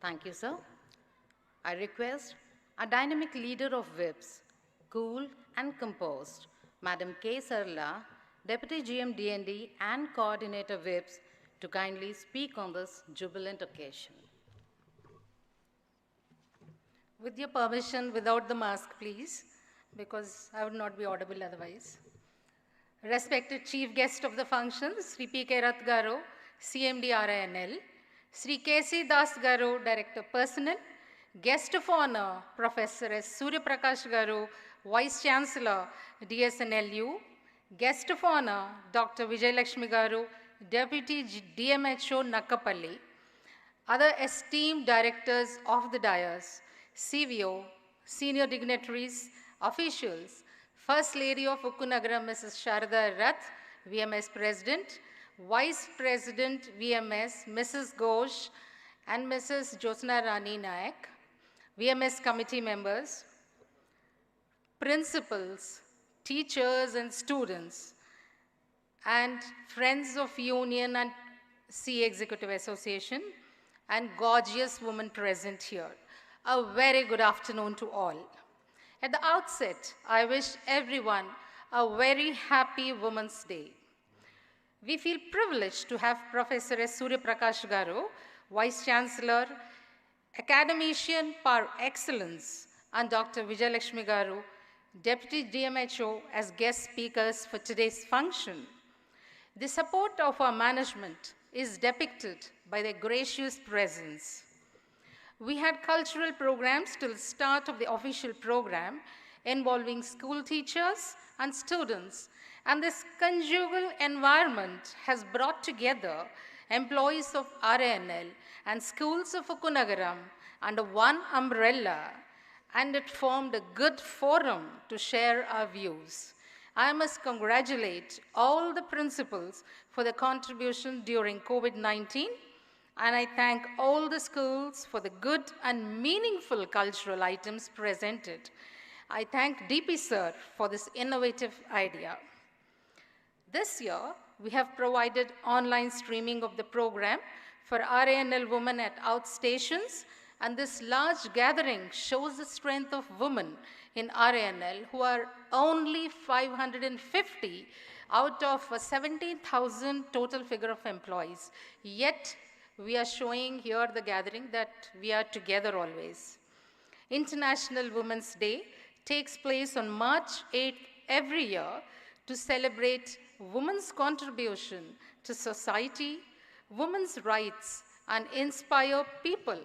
Thank you, sir. I request a dynamic leader of WIPS, cool and composed, Madam K. Sarla, Deputy GM DND and Coordinator WIPS, to kindly speak on this jubilant occasion. With your permission, without the mask, please, because I would not be audible otherwise. Respected Chief Guest of the function, Sri P. K. Rath Garu, CMD RINL, Sri K. C. Das Garu, Director Personnel, Guest of Honor, Professor S. Surya Prakash Garu, Vice Chancellor, DSNLU, Guest of Honor, Dr. Vijay Lakshmi Garu, Deputy DMHO Nakkapalli, other esteemed directors of the dais, CVO, senior dignitaries, officials, First Lady of Ukkunagaram, Mrs. Sharada Rath, VMS President, Vice President VMS, Mrs. Ghosh, and Mrs. Jyotsna Rani Nayak, VMS committee members, principals, teachers and students, and friends of Union and C Executive Association, and gorgeous women present here. A very good afternoon to all. At the outset, I wish everyone a very happy Women's Day. We feel privileged to have Professor S. Surya Prakash Garu, Vice Chancellor, Academician par excellence, and Dr. Vijay Lakshmi Garu, Deputy DMHO, as guest speakers for today's function. The support of our management is depicted by their gracious presence. We had cultural programs till the start of the official program involving school teachers and students, and this conjugal environment has brought together employees of RINL and schools of Ukkunagaram under one umbrella, and it formed a good forum to share our views. I must congratulate all the principals for their contribution during COVID-19, and I thank all the schools for the good and meaningful cultural items presented. I thank DP Sir for this innovative idea. This year, we have provided online streaming of the program for RINL women at outstations, and this large gathering shows the strength of women in RINL, who are only 550 out of 17,000 total figure of employees. Yet, we are showing here the gathering that we are together always. International Women's Day takes place on March 8th every year to celebrate women's contribution to society, women's rights, and inspire people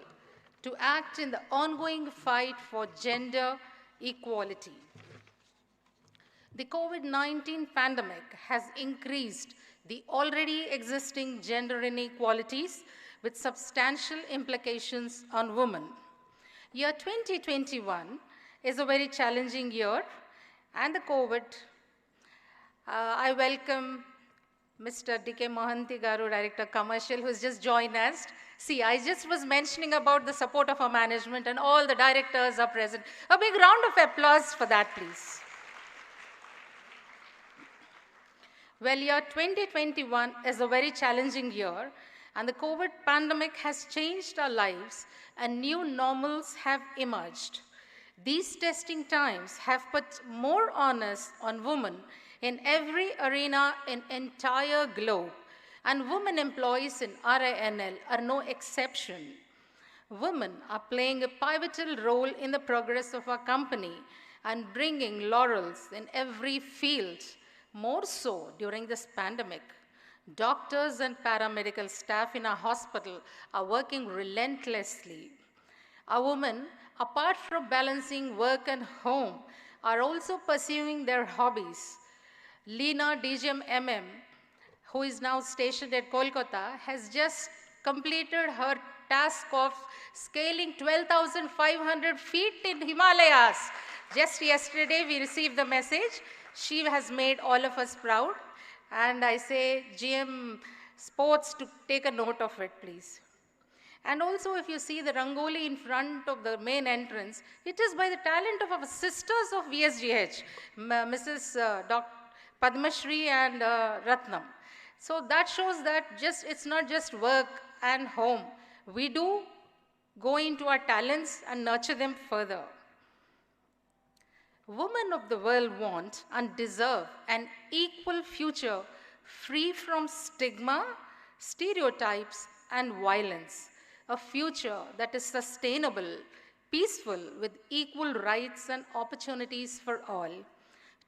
to act in the ongoing fight for gender equality. The COVID-19 pandemic has increased the already existing gender inequalities with substantial implications on women. Year 2021 is a very challenging year, and the COVID, I welcome Mr. D.K. Mohanty Garu, Director Commercial, who has just joined us. See, I just was mentioning about the support of our management, and all the directors are present. A big round of applause for that, please. Well, year 2021 is a very challenging year, and the COVID pandemic has changed our lives, and new normals have emerged. These testing times have put more onus on women in every arena in entire globe, and women employees in RINL are no exception. Women are playing a pivotal role in the progress of our company and bringing laurels in every field, more so during this pandemic. Doctors and paramedical staff in our hospital are working relentlessly. Our women, apart from balancing work and home, are also pursuing their hobbies. Leena DGM MM, who is now stationed at Kolkata, has just completed her task of scaling 12,500 feet in Himalayas. Just yesterday, we received the message. She has made all of us proud. And I say, GM Sports, to take a note of it, please. And also, if you see the Rangoli in front of the main entrance, it is by the talent of our sisters of VSGH, Mrs. Dr. Padmashri and Ratnam. So that shows that it's not just work and home. We do go into our talents and nurture them further. Women of the world want and deserve an equal future free from stigma, stereotypes, and violence. A future that is sustainable, peaceful, with equal rights and opportunities for all.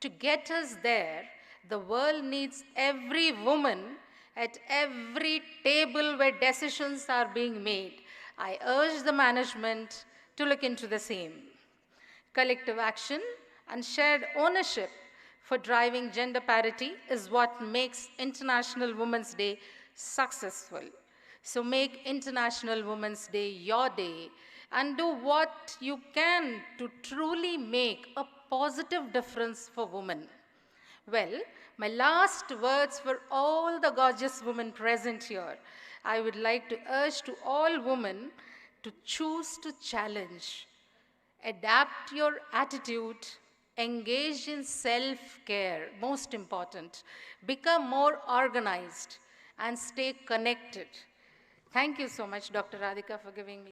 To get us there, the world needs every woman at every table where decisions are being made. I urge the management to look into the same. Collective action and shared ownership for driving gender parity is what makes International Women's Day successful. So make International Women's Day your day and do what you can to truly make a positive difference for women. Well, my last words for all the gorgeous women present here. I would like to urge to all women to choose to challenge. Adapt your attitude, engage in self-care, most important. Become more organized and stay connected. Thank you so much, Dr. Radhika, for giving me